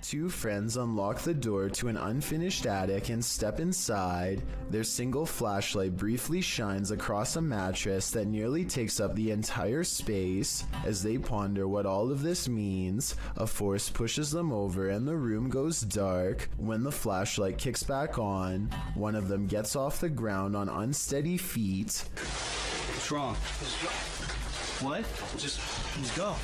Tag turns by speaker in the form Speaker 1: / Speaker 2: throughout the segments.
Speaker 1: Two friends unlock the door to an unfinished attic and step inside. Their single flashlight briefly shines across a mattress that nearly takes up the entire space. As they ponder what all of this means, a force pushes them over and the room goes dark. When the flashlight kicks back on, one of them gets off the ground on unsteady feet.
Speaker 2: What's wrong? What? Just go.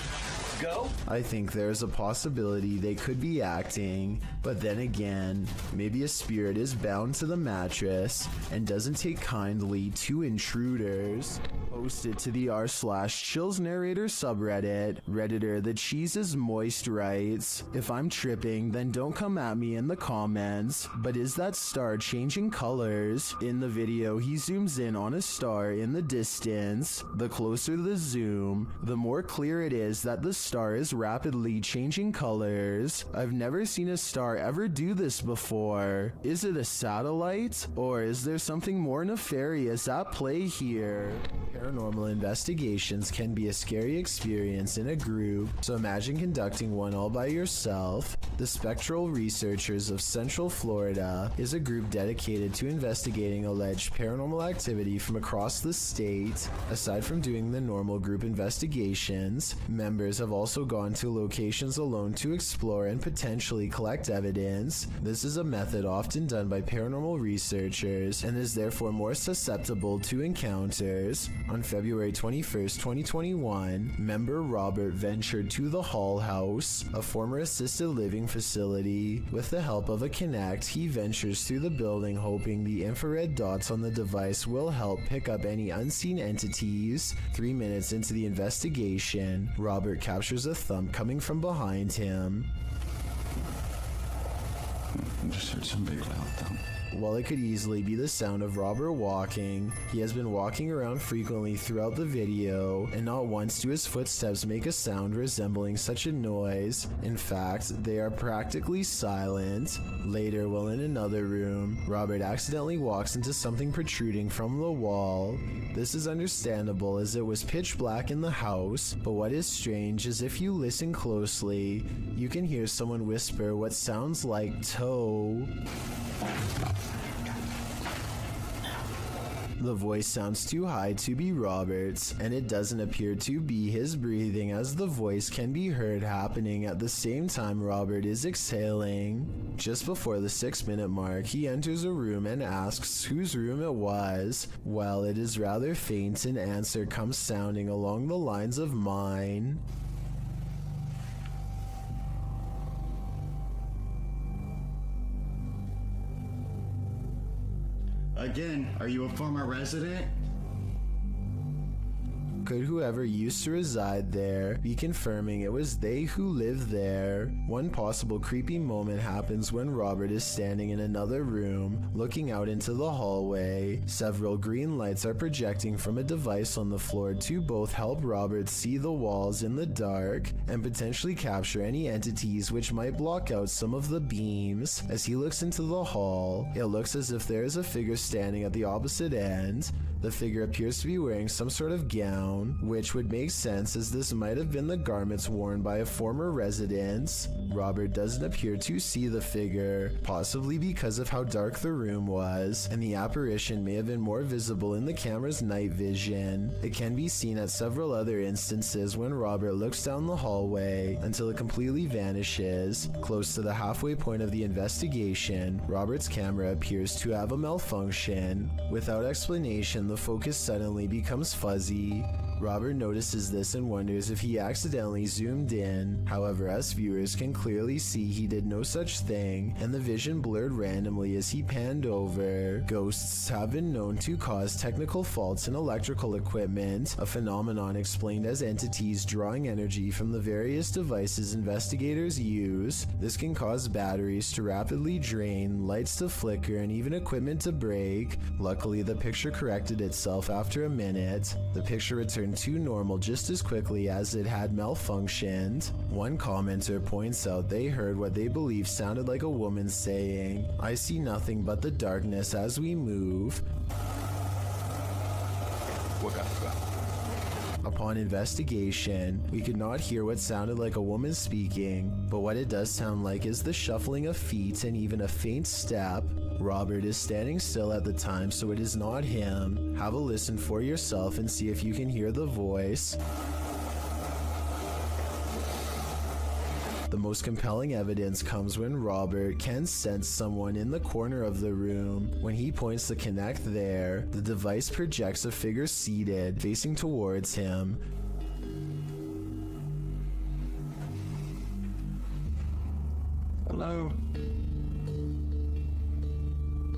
Speaker 2: Go?
Speaker 1: I think there's a possibility they could be acting, but then again, maybe a spirit is bound to the mattress and doesn't take kindly to intruders. Posted to the r/chills narrator subreddit, Redditor The Cheese is Moist writes, "If I'm tripping, then don't come at me in the comments, but is that star changing colors?" In the video, he zooms in on a star in the distance. The closer the zoom, the more clear it is that the star is rapidly changing colors. I've never seen a star ever do this before. Is it a satellite? Or is there something more nefarious at play here? Paranormal investigations can be a scary experience in a group, so imagine conducting one all by yourself. The Spectral Researchers of Central Florida is a group dedicated to investigating alleged paranormal activity from across the state. Aside from doing the normal group investigations, members have also gone to locations alone to explore and potentially collect evidence. This is a method often done by paranormal researchers and is therefore more susceptible to encounters. On February 21st, 2021, member Robert ventured to the Hall House, a former assisted living facility. With the help of a Kinect, he ventures through the building hoping the infrared dots on the device will help pick up any unseen entities. 3 minutes into the investigation, Robert captures a thump coming from behind him.
Speaker 3: I just heard some big loud thump.
Speaker 1: While it could easily be the sound of Robert walking, he has been walking around frequently throughout the video, and not once do his footsteps make a sound resembling such a noise. In fact, they are practically silent. Later, while in another room, Robert accidentally walks into something protruding from the wall. This is understandable as it was pitch black in the house, but what is strange is if you listen closely, you can hear someone whisper what sounds like toe. The voice sounds too high to be Robert's, and it doesn't appear to be his breathing, as the voice can be heard happening at the same time Robert is exhaling. Just before the 6-minute mark, he enters a room and asks whose room it was. While it is rather faint, an answer comes sounding along the lines of mine.
Speaker 3: Again, are you a former resident?
Speaker 1: Could whoever used to reside there be confirming it was they who lived there? One possible creepy moment happens when Robert is standing in another room, looking out into the hallway. Several green lights are projecting from a device on the floor to both help Robert see the walls in the dark and potentially capture any entities which might block out some of the beams. As he looks into the hall, it looks as if there is a figure standing at the opposite end. The figure appears to be wearing some sort of gown, which would make sense as this might have been the garments worn by a former resident. Robert doesn't appear to see the figure, possibly because of how dark the room was, and the apparition may have been more visible in the camera's night vision. It can be seen at several other instances when Robert looks down the hallway until it completely vanishes. Close to the halfway point of the investigation, Robert's camera appears to have a malfunction. Without explanation, the focus suddenly becomes fuzzy. Robert notices this and wonders if he accidentally zoomed in. However, us viewers can clearly see he did no such thing, and the vision blurred randomly as he panned over. Ghosts have been known to cause technical faults in electrical equipment, a phenomenon explained as entities drawing energy from the various devices investigators use. This can cause batteries to rapidly drain, lights to flicker, and even equipment to break. Luckily, the picture corrected itself after a minute. The picture returned to normal just as quickly as it had malfunctioned. One commenter points out they heard what they believe sounded like a woman saying, "I see nothing but the darkness as we move." Upon investigation, we could not hear what sounded like a woman speaking, but what it does sound like is the shuffling of feet and even a faint step. Robert is standing still at the time, so it is not him. Have a listen for yourself and see if you can hear the voice. The most compelling evidence comes when Robert can sense someone in the corner of the room. When he points the Kinect there, the device projects a figure seated, facing towards him.
Speaker 3: Hello?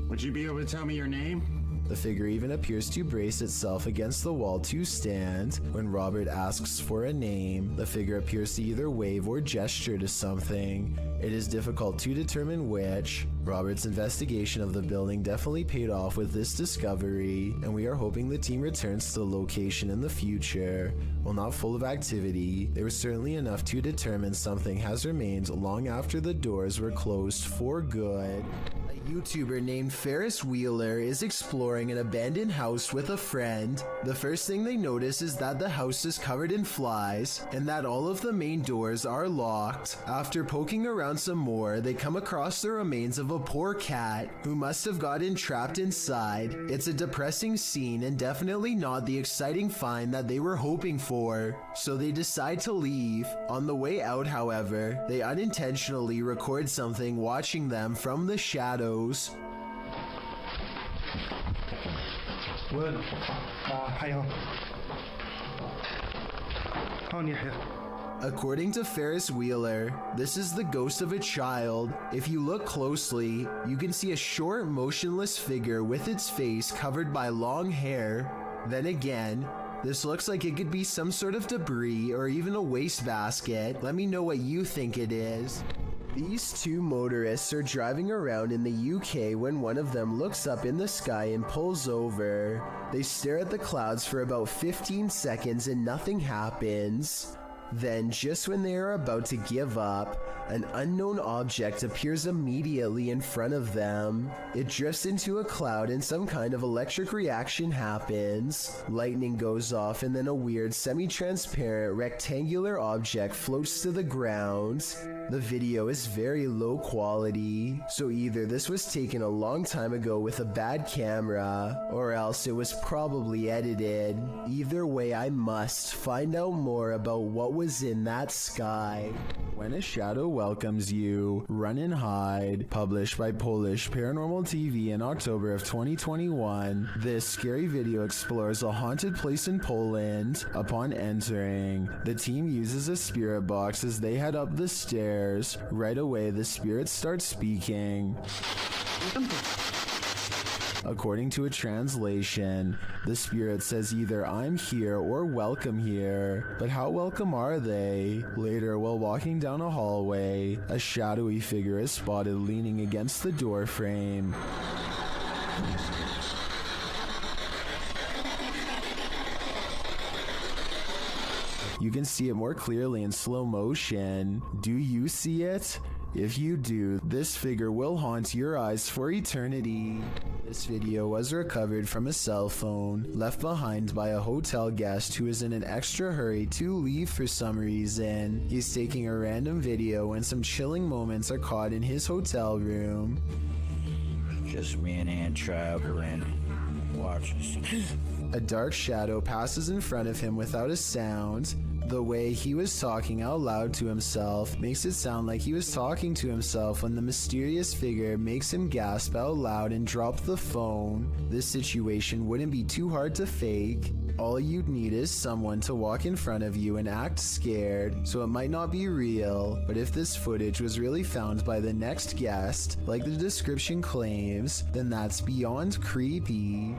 Speaker 3: Would you be able to tell me your name?
Speaker 1: The figure even appears to brace itself against the wall to stand. When Robert asks for a name, the figure appears to either wave or gesture to something. It is difficult to determine which. Robert's investigation of the building definitely paid off with this discovery, and we are hoping the team returns to the location in the future. While not full of activity, there was certainly enough to determine something has remained long after the doors were closed for good. YouTuber named Ferris Wheeler is exploring an abandoned house with a friend. The first thing they notice is that the house is covered in flies and that all of the main doors are locked. After poking around some more, they come across the remains of a poor cat who must have gotten trapped inside. It's a depressing scene and definitely not the exciting find that they were hoping for, so they decide to leave. On the way out, however, they unintentionally record something watching them from the shadows.
Speaker 4: وين؟ حيهم. هون يحيى.
Speaker 1: According to Ferris Wheeler, this is the ghost of a child. If you look closely, you can see a short, motionless figure with its face covered by long hair. Then again, this looks like it could be some sort of debris or even a wastebasket. Let me know what you think it is. These two motorists are driving around in the UK when one of them looks up in the sky and pulls over. They stare at the clouds for about 15 seconds and nothing happens. Then, just when they are about to give up, an unknown object appears immediately in front of them. It drifts into a cloud and some kind of electric reaction happens. Lightning goes off and then a weird semi-transparent rectangular object floats to the ground. The video is very low quality, so either this was taken a long time ago with a bad camera, or else it was probably edited. Either way, I must find out more about what was in that sky. When a Shadow Welcomes You, Run and Hide, published by Polish Paranormal TV in October of 2021, this scary video explores a haunted place in Poland. Upon entering, the team uses a spirit box as they head up the stairs. Right away, the spirit starts speaking. According to a translation, the spirit says either "I'm here" or "welcome here." But how welcome are they? Later, while walking down a hallway, a shadowy figure is spotted leaning against the door frame. You can see it more clearly in slow motion. Do you see it? If you do, this figure will haunt your eyes for eternity. This video was recovered from a cell phone left behind by a hotel guest who is in an extra hurry to leave for some reason. He's taking a random video when some chilling moments are caught in his hotel room.
Speaker 5: Just me and Aunt traveling. Watch us.
Speaker 1: A dark shadow passes in front of him without a sound. The way he was talking out loud to himself makes it sound like he was talking to himself when the mysterious figure makes him gasp out loud and drop the phone. This situation wouldn't be too hard to fake. All you'd need is someone to walk in front of you and act scared, so it might not be real, but if this footage was really found by the next guest, like the description claims, then that's beyond creepy.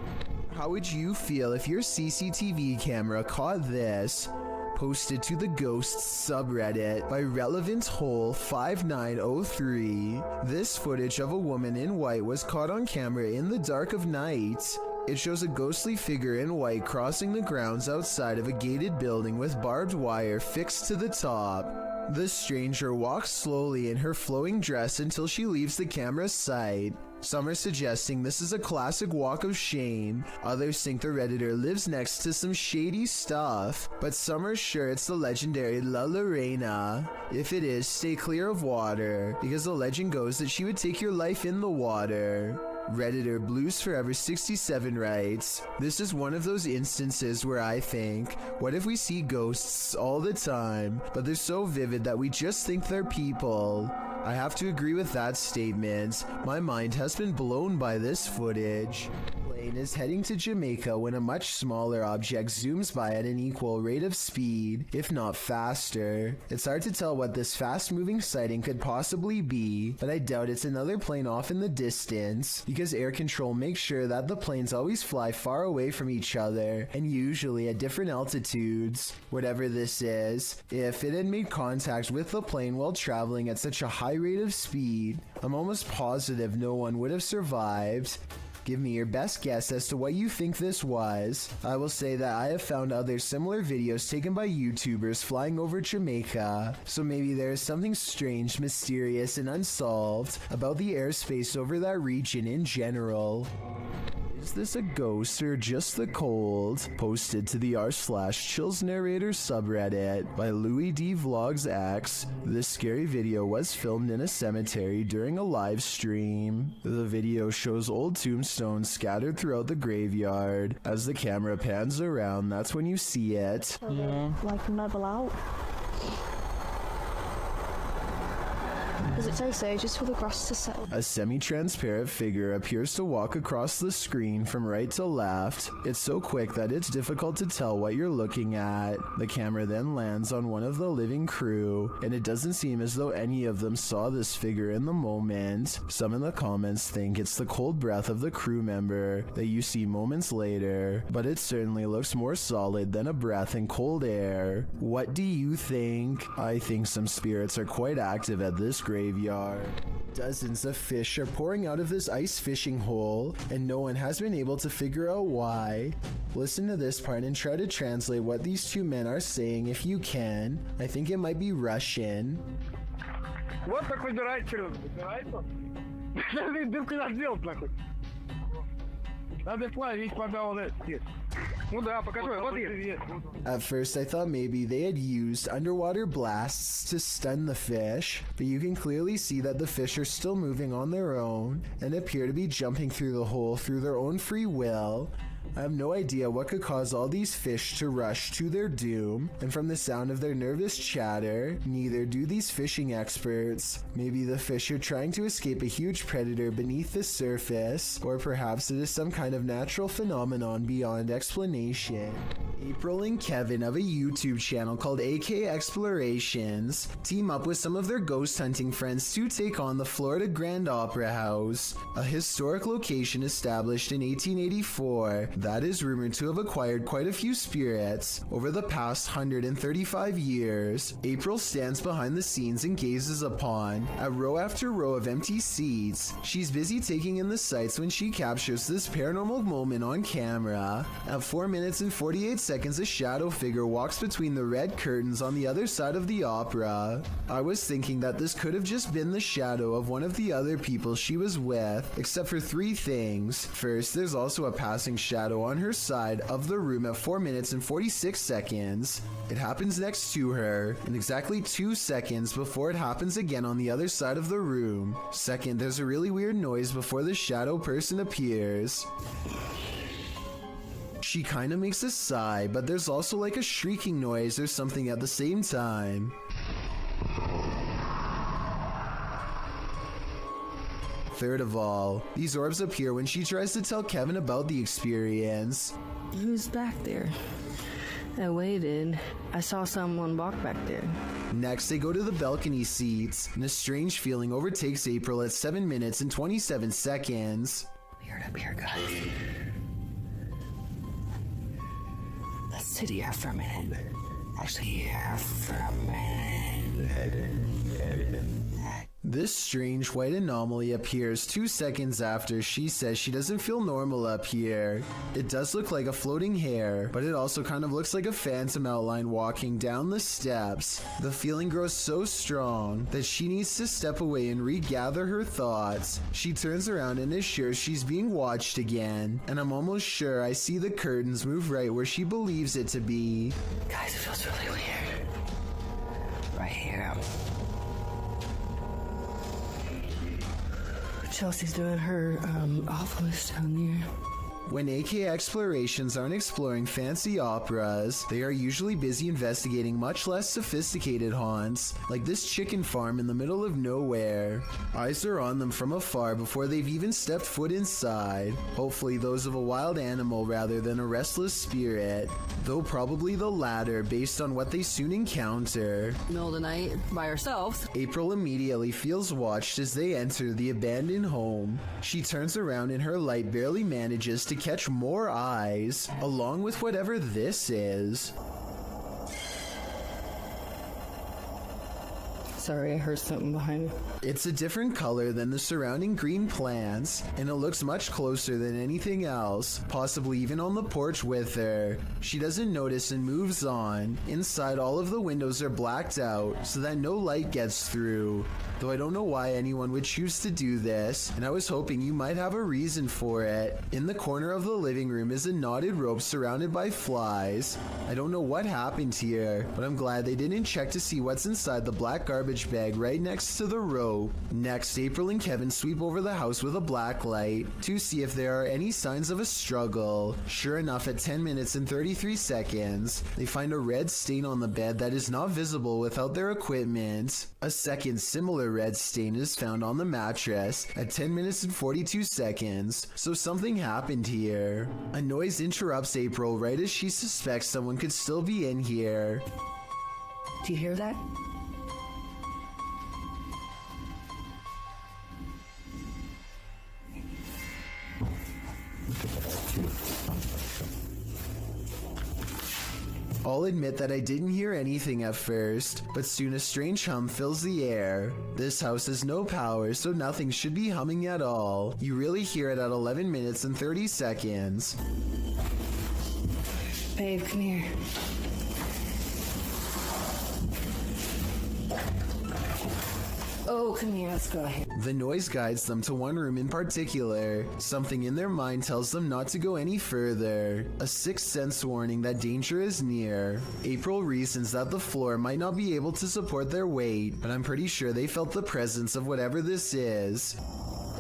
Speaker 1: How would you feel if your CCTV camera caught this? Posted to the Ghosts subreddit by Relevant Hole 5903. This footage of a woman in white was caught on camera in the dark of night. It shows a ghostly figure in white crossing the grounds outside of a gated building with barbed wire fixed to the top. The stranger walks slowly in her flowing dress until she leaves the camera's sight. Some are suggesting this is a classic walk of shame. Others think the Redditor lives next to some shady stuff. But some are sure it's the legendary La Lorena. If it is, stay clear of water, because the legend goes that she would take your life in the water. Redditor Blues Forever 67 writes, "This is one of those instances where I think, what if we see ghosts all the time, but they're so vivid that we just think they're people?" I have to agree with that statement. My mind has been blown by this footage. Plane is heading to Jamaica when a much smaller object zooms by at an equal rate of speed, if not faster. It's hard to tell what this fast-moving sighting could possibly be, but I doubt it's another plane off in the distance, because air control makes sure that the planes always fly far away from each other, and usually at different altitudes. Whatever this is, if it had made contact with the plane while traveling at such a high rate of speed, I'm almost positive no one would have survived. Give me your best guess as to what you think this was. I will say that I have found other similar videos taken by YouTubers flying over Jamaica, so maybe there is something strange, mysterious, and unsolved about the airspace over that region in general. Is this a ghost or just the cold? Posted to the r/Chills Narrator subreddit by Louis D Vlogs X. This scary video was filmed in a cemetery during a live stream. The video shows old tombstones scattered throughout the graveyard. As the camera pans around, that's when you see it.
Speaker 6: Like level out. Does it say so? Just for the grass to settle.
Speaker 1: A semi-transparent figure appears to walk across the screen from right to left. It's so quick that it's difficult to tell what you're looking at. The camera then lands on one of the living crew, and it doesn't seem as though any of them saw this figure in the moment. Some in the comments think it's the cold breath of the crew member that you see moments later, but it certainly looks more solid than a breath in cold air. What do you think? I think some spirits are quite active at this graveyard. Dozens of fish are pouring out of this ice fishing hole, and no one has been able to figure out why. Listen to this part and try to translate what these two men are saying if you can. I think it might be Russian.
Speaker 7: Вот так выбирает червь. Выбирается? Дырку надо сделать, нахуй. Надо плавить, пока вот это. Ну да, покажи, вот есть.
Speaker 1: At first I thought maybe they had used underwater blasts to stun the fish, but you can clearly see that the fish are still moving on their own and appear to be jumping through the hole through their own free will. I have no idea what could cause all these fish to rush to their doom, and from the sound of their nervous chatter, neither do these fishing experts. Maybe the fish are trying to escape a huge predator beneath the surface, or perhaps it is some kind of natural phenomenon beyond explanation. April and Kevin of a YouTube channel called AK Explorations team up with some of their ghost hunting friends to take on the Florida Grand Opera House, a historic location established in 1884 that is rumored to have acquired quite a few spirits over the past 135 years. April stands behind the scenes and gazes upon a row after row of empty seats. She's busy taking in the sights when she captures this paranormal moment on camera. At 4 minutes and 48 seconds, a shadow figure walks between the red curtains on the other side of the opera. I was thinking that this could have just been the shadow of one of the other people she was with, except for 3 things. First, there's also a passing shadow on her side of the room at 4 minutes and 46 seconds. It happens next to her, and exactly 2 seconds before it happens again on the other side of the room. Second, there's a really weird noise before the shadow person appears. She kinda makes a sigh, but there's also like a shrieking noise or something at the same time. Third of all, these orbs appear when she tries to tell Kevin about the experience.
Speaker 6: Who's back there? I waited. I saw someone walk back there.
Speaker 1: Next, they go to the balcony seats, and a strange feeling overtakes April at 7 minutes and 27 seconds.
Speaker 6: Weird up here, guys. Let's sit here for a minute. Actually, here for a minute.
Speaker 1: This strange white anomaly appears 2 seconds after she says she doesn't feel normal up here. It does look like a floating hair, but it also kind of looks like a phantom outline walking down the steps. The feeling grows so strong that she needs to step away and regather her thoughts. She turns around and is sure she's being watched again, and I'm almost sure I see the curtains move right where she believes it to be.
Speaker 6: Guys, it feels really weird. Right here. Chelsea's doing her office down there.
Speaker 1: When AK Explorations aren't exploring fancy operas, they are usually busy investigating much less sophisticated haunts, like this chicken farm in the middle of nowhere. Eyes are on them from afar before they've even stepped foot inside, hopefully those of a wild animal rather than a restless spirit, though probably the latter based on what they soon encounter.
Speaker 6: Middle of the night, by ourselves.
Speaker 1: April immediately feels watched as they enter the abandoned home. She turns around and her light barely manages to catch more eyes, along with whatever this is.
Speaker 6: Sorry, I heard something behind me.
Speaker 1: It's a different color than the surrounding green plants, and it looks much closer than anything else, possibly even on the porch with her. She doesn't notice and moves on. Inside, all of the windows are blacked out so that no light gets through, though I don't know why anyone would choose to do this, and I was hoping you might have a reason for it. In the corner of the living room is a knotted rope surrounded by flies. I don't know what happened here, but I'm glad they didn't check to see what's inside the black garbage bag right next to the rope. Next, April and Kevin sweep over the house with a black light to see if there are any signs of a struggle. Sure enough, at 10 minutes and 33 seconds, they find a red stain on the bed that is not visible without their equipment. A second similar red stain is found on the mattress at 10 minutes and 42 seconds, so something happened here. A noise interrupts April right as she suspects someone could still be in here.
Speaker 6: Do you hear that?
Speaker 1: I'll admit that I didn't hear anything at first, but soon a strange hum fills the air. This house has no power, so nothing should be humming at all. You really hear it at 11 minutes and 30 seconds.
Speaker 6: Babe, come here. Oh, come here, let's go ahead.
Speaker 1: The noise guides them to one room in particular. Something in their mind tells them not to go any further. A sixth sense warning that danger is near. April reasons that the floor might not be able to support their weight, but I'm pretty sure they felt the presence of whatever this is.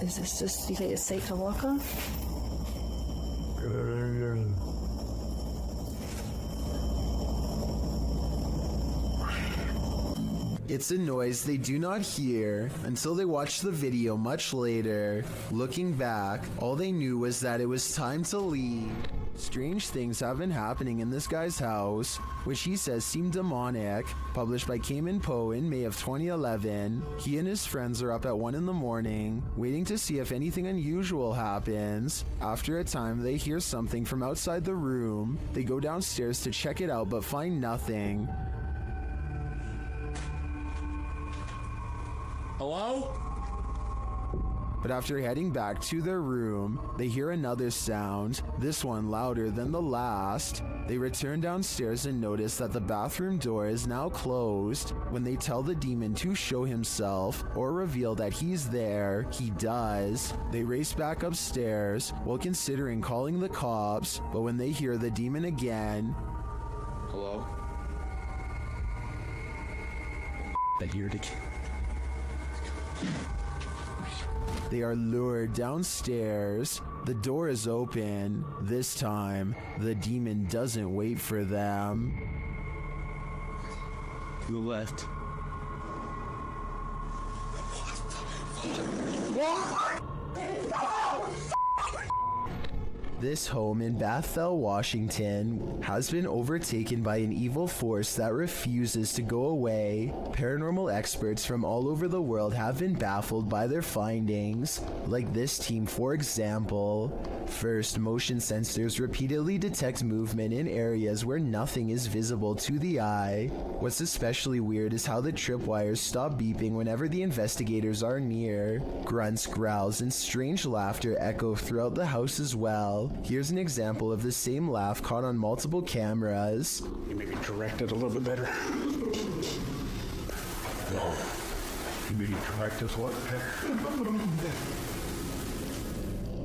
Speaker 6: Is this just, you think it's safe to walk on?
Speaker 1: It's a noise they do not hear until they watch the video much later. Looking back, all they knew was that it was time to leave. Strange things have been happening in this guy's house, which he says seem demonic. Published by Cayman Poe in May of 2011, he and his friends are up at 1 in the morning, waiting to see if anything unusual happens. After a time, they hear something from outside the room. They go downstairs to check it out but find nothing.
Speaker 3: Hello?
Speaker 1: But after heading back to their room, they hear another sound, this one louder than the last. They return downstairs and notice that the bathroom door is now closed. When they tell the demon to show himself or reveal that he's there, he does. They race back upstairs while considering calling the cops, but when they hear the demon again,
Speaker 3: Hello?
Speaker 1: they are lured downstairs. The door is open. This time, the demon doesn't wait for them.
Speaker 2: You left.
Speaker 1: This home in Bethel, Washington, has been overtaken by an evil force that refuses to go away. Paranormal experts from all over the world have been baffled by their findings, like this team for example. First, motion sensors repeatedly detect movement in areas where nothing is visible to the eye. What's especially weird is how the tripwires stop beeping whenever the investigators are near. Grunts, growls, and strange laughter echo throughout the house as well. Here's an example of the same laugh caught on multiple cameras.
Speaker 4: You maybe direct it a little bit better. No. You maybe direct this what?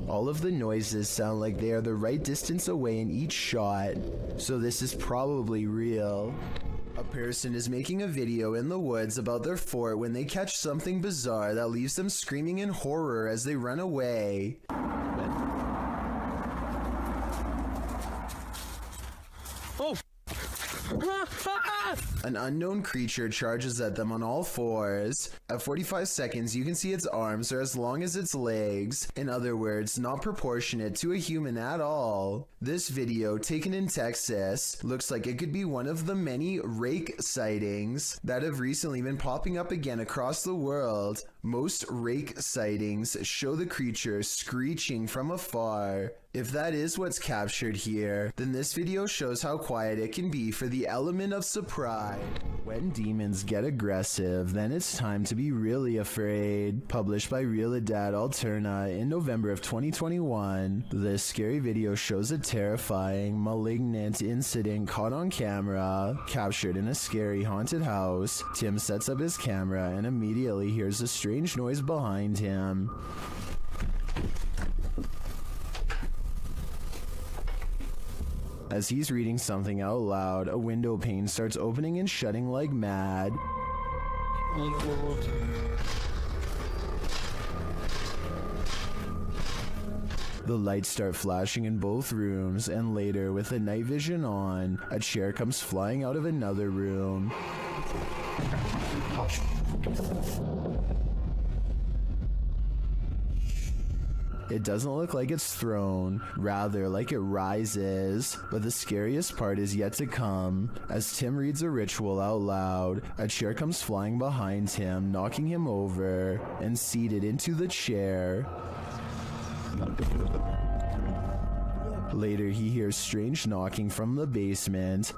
Speaker 1: All of the noises sound like they are the right distance away in each shot, so this is probably real. A person is making a video in the woods about their fort when they catch something bizarre that leaves them screaming in horror as they run away.
Speaker 7: Oh!
Speaker 1: An unknown creature charges at them on all fours. At 45 seconds, you can see its arms are as long as its legs. In other words, not proportionate to a human at all. This video, taken in Texas, looks like it could be one of the many Rake sightings that have recently been popping up again across the world. Most Rake sightings show the creature screeching from afar. If that is what's captured here, then this video shows how quiet it can be for the element of surprise. When demons get aggressive, then it's time to be really afraid. Published by Realidad Alterna in November of 2021, this scary video shows a terrifying, malignant incident caught on camera, captured in a scary haunted house. Tim sets up his camera and immediately hears a strange noise behind him. As he's reading something out loud, a window pane starts opening and shutting like mad. The lights start flashing in both rooms, and later, with the night vision on, a chair comes flying out of another room. It doesn't look like it's thrown, rather like it rises. But the scariest part is yet to come. As Tim reads a ritual out loud, a chair comes flying behind him, knocking him over, and seated into the chair. Later, he hears strange knocking from the basement.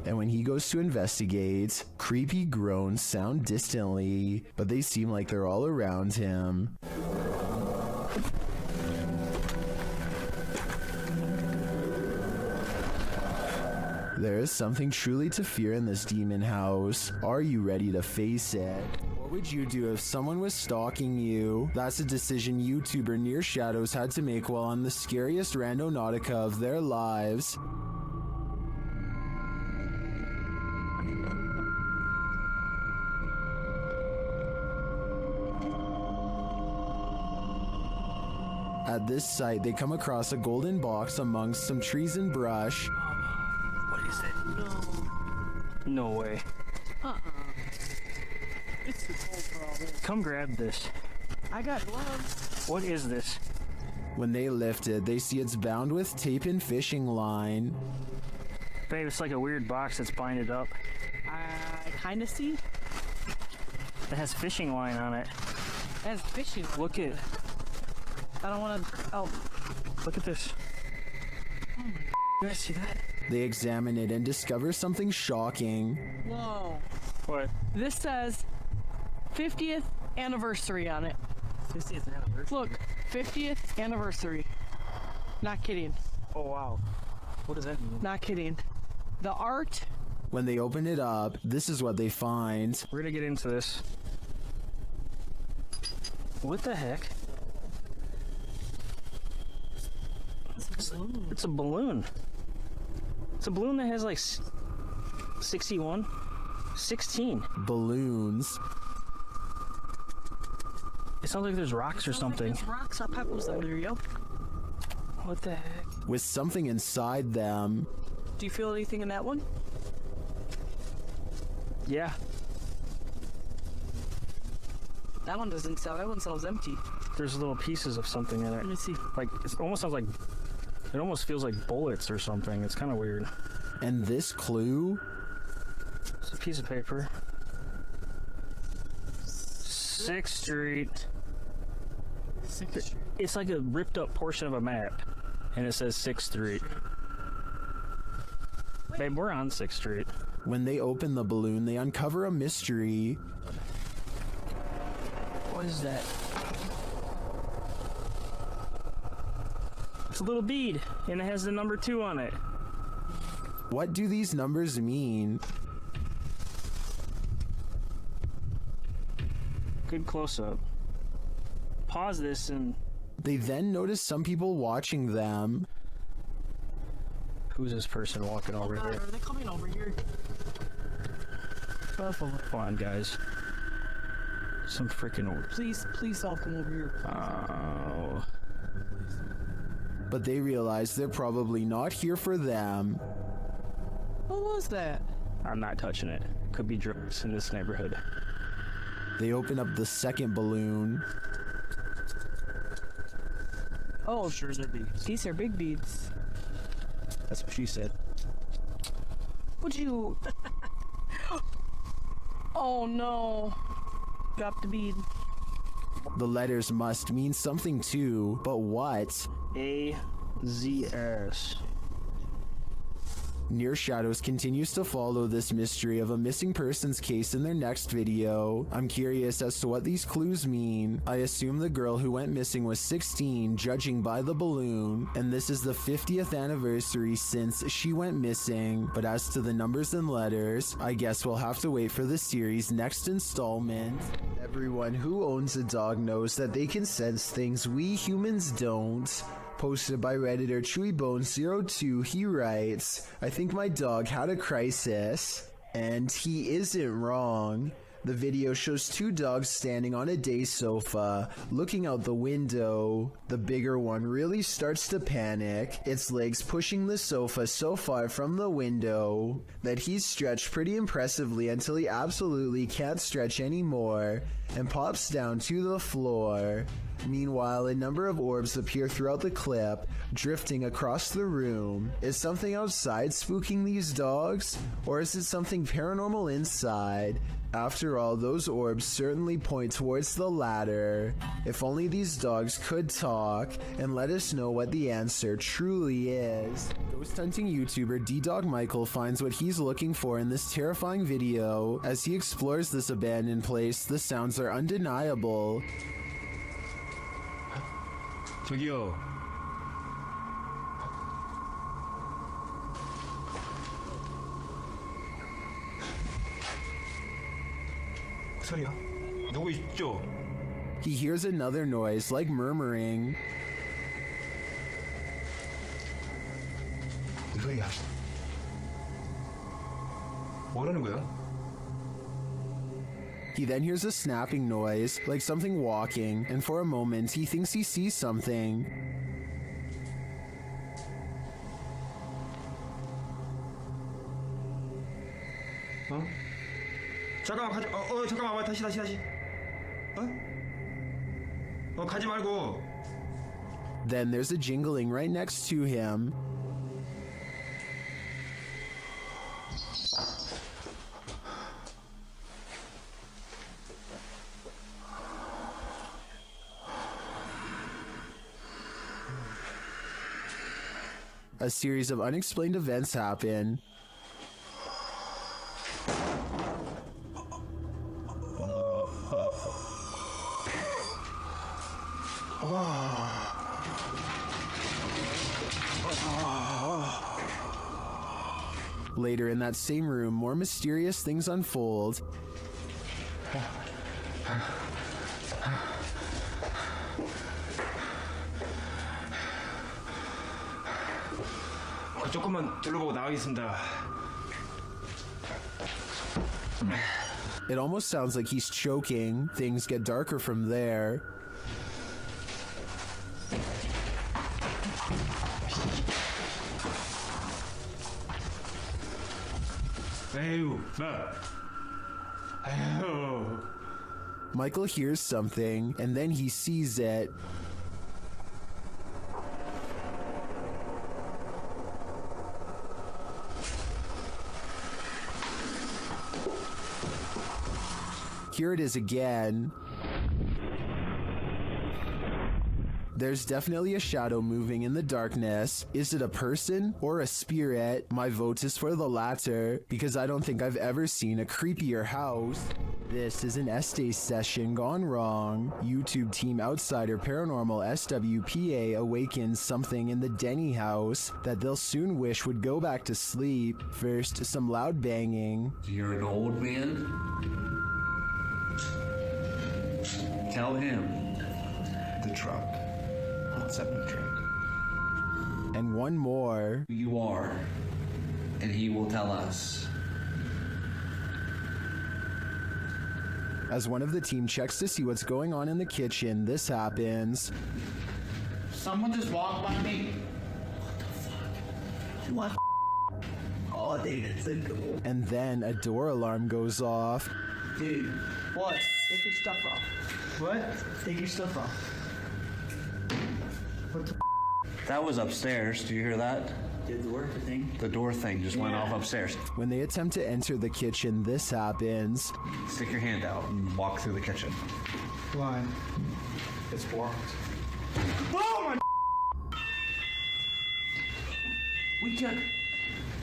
Speaker 1: And when he goes to investigate, creepy groans sound distantly, but they seem like they're all around him. There is something truly to fear in this demon house. Are you ready to face it? What would you do if someone was stalking you? That's a decision YouTuber Near Shadows had to make while on the scariest randonautica of their lives. At this site, they come across a golden box amongst some trees and brush.
Speaker 2: What is it? No way.
Speaker 8: It's too cold for all this.
Speaker 2: Come grab this.
Speaker 8: I got gloves.
Speaker 2: What is this?
Speaker 1: When they lift it, they see it's bound with tape and fishing line.
Speaker 2: Babe, it's like a weird box that's binded up.
Speaker 8: I kind of see.
Speaker 2: It has fishing line on it.
Speaker 8: It has fishing.
Speaker 2: Look at.
Speaker 8: I don't want to. Oh.
Speaker 2: Look at this.
Speaker 8: Oh my.
Speaker 2: You guys see that?
Speaker 1: They examine it and discover something shocking.
Speaker 8: Whoa.
Speaker 2: What?
Speaker 8: This says 50th anniversary on it.
Speaker 2: 50th anniversary.
Speaker 8: Look, 50th anniversary. Not kidding.
Speaker 2: Oh wow. What does that mean?
Speaker 8: Not kidding. The art.
Speaker 1: When they open it up, this is what they find.
Speaker 2: We're gonna get into this. What the heck? It's a balloon. It's a balloon that has like 61, 16.
Speaker 1: Balloons.
Speaker 2: It sounds like there's rocks or something.
Speaker 8: Like rocks on pebbles there you go.
Speaker 2: What the heck?
Speaker 1: With something inside them.
Speaker 8: Do you feel anything in that one?
Speaker 2: Yeah.
Speaker 8: That one doesn't sell. That one sells empty.
Speaker 2: There's little pieces of something in it.
Speaker 8: Let me see.
Speaker 2: Like, it almost sounds like, it almost feels like bullets or something. It's kind of weird.
Speaker 1: And this clue?
Speaker 2: It's a piece of paper. 6th Street. It's like a ripped up portion of a map. And it says 6th Street. Babe, we're on 6th Street.
Speaker 1: When they open the balloon, they uncover a mystery.
Speaker 2: What is that? It's a little bead, and it has the number 2 on it.
Speaker 1: What do these numbers mean?
Speaker 2: Good close-up. Pause this and...
Speaker 1: They then notice some people watching them.
Speaker 2: Who's this person walking over
Speaker 8: God,
Speaker 2: here?
Speaker 8: are they coming over here?
Speaker 2: Come on, guys. Some freaking old...
Speaker 8: Please don't come over here.
Speaker 2: Oh...
Speaker 1: But they realize they're probably not here for them.
Speaker 8: What was that?
Speaker 2: I'm not touching it. Could be drugs in this neighborhood.
Speaker 1: They open up the second balloon.
Speaker 8: Oh, sure, they're beads. These are big beads.
Speaker 5: That's what she said.
Speaker 8: Would you... Oh, no. Dropped the bead.
Speaker 1: The letters must mean something too, but what?
Speaker 2: A-Z-S.
Speaker 1: Near Shadows continues to follow this mystery of a missing persons case in their next video. I'm curious as to what these clues mean. I assume the girl who went missing was 16, judging by the balloon, and this is the 50th anniversary since she went missing. But as to the numbers and letters, I guess we'll have to wait for the series' next installment. Everyone who owns a dog knows that they can sense things we humans don't. Posted by Redditor ChewyBone02, he writes, I think my dog had a crisis. And he isn't wrong. The video shows 2 dogs standing on a day sofa, looking out the window. The bigger one really starts to panic, its legs pushing the sofa so far from the window that he's stretched pretty impressively until he absolutely can't stretch anymore and pops down to the floor. Meanwhile, a number of orbs appear throughout the clip, drifting across the room. Is something outside spooking these dogs? Or is it something paranormal inside? After all, those orbs certainly point towards the latter. If only these dogs could talk and let us know what the answer truly is. Ghost hunting YouTuber D-Dog Michael finds what he's looking for in this terrifying video. As he explores this abandoned place, the sounds are undeniable.
Speaker 3: 저기요. 소리야? 누구 있죠?
Speaker 1: He hears another noise, like murmuring.
Speaker 3: 무슨 소리야? 뭐라는 거야?
Speaker 1: He then hears a snapping noise, like something walking, and for a moment he thinks he sees something.
Speaker 3: 어? 잠깐만 가지. 잠깐만 다시. 가지 말고.
Speaker 1: Then there's a jingling right next to him. A series of unexplained events happen. Later in that same room, more mysterious things unfold.
Speaker 3: 조금만 둘러보고 나가겠습니다.
Speaker 1: It almost sounds like he's choking. Things get darker from there.
Speaker 3: 에휴, 나. 에휴.
Speaker 1: Michael hears something, and then he sees it. Here it is again. There's definitely a shadow moving in the darkness. Is it a person or a spirit? My vote is for the latter, because I don't think I've ever seen a creepier house. This is an Estes session gone wrong. YouTube Team Outsider Paranormal SWPA awakens something in the Denny house that they'll soon wish would go back to sleep. First, some loud banging.
Speaker 9: You're an old man? Tell him.
Speaker 4: The truck. What's up in the truck?
Speaker 1: And one more.
Speaker 9: Who you are, and he will tell us.
Speaker 1: As one of the team checks to see what's going on in the kitchen, this happens.
Speaker 5: Someone just walked by me. What? Oh, dude, it's uncomfortable.
Speaker 1: And then a door alarm goes off.
Speaker 5: Dude, what? Take your stuff off. What? Take your stuff off. What the?
Speaker 9: That was upstairs. Do you hear that?
Speaker 5: Did the work thing?
Speaker 9: The door thing just went off upstairs.
Speaker 1: When they attempt to enter the kitchen, this happens.
Speaker 9: Stick your hand out and walk through the kitchen.
Speaker 3: Why?
Speaker 9: It's blocked.
Speaker 5: Oh my!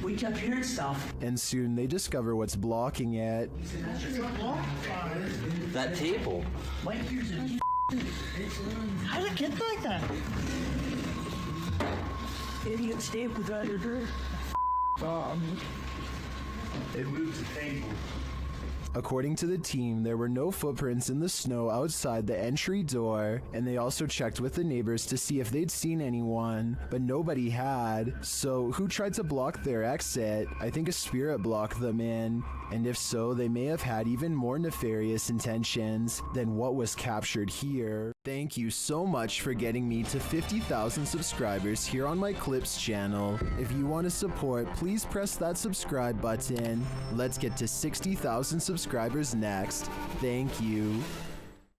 Speaker 5: We kept hearing stuff.
Speaker 1: And soon they discover what's blocking it.
Speaker 9: That table.
Speaker 5: Wait, here's a. How did it get like that? Idiot staple got it. It moves the table.
Speaker 1: According to the team, there were no footprints in the snow outside the entry door, and they also checked with the neighbors to see if they'd seen anyone, but nobody had. So who tried to block their exit? I think a spirit blocked them in, and if so, they may have had even more nefarious intentions than what was captured here. Thank you so much for getting me to 50,000 subscribers here on my Clips channel. If you want to support, please press that subscribe button. Let's get to 60,000 subscribers next. Thank you.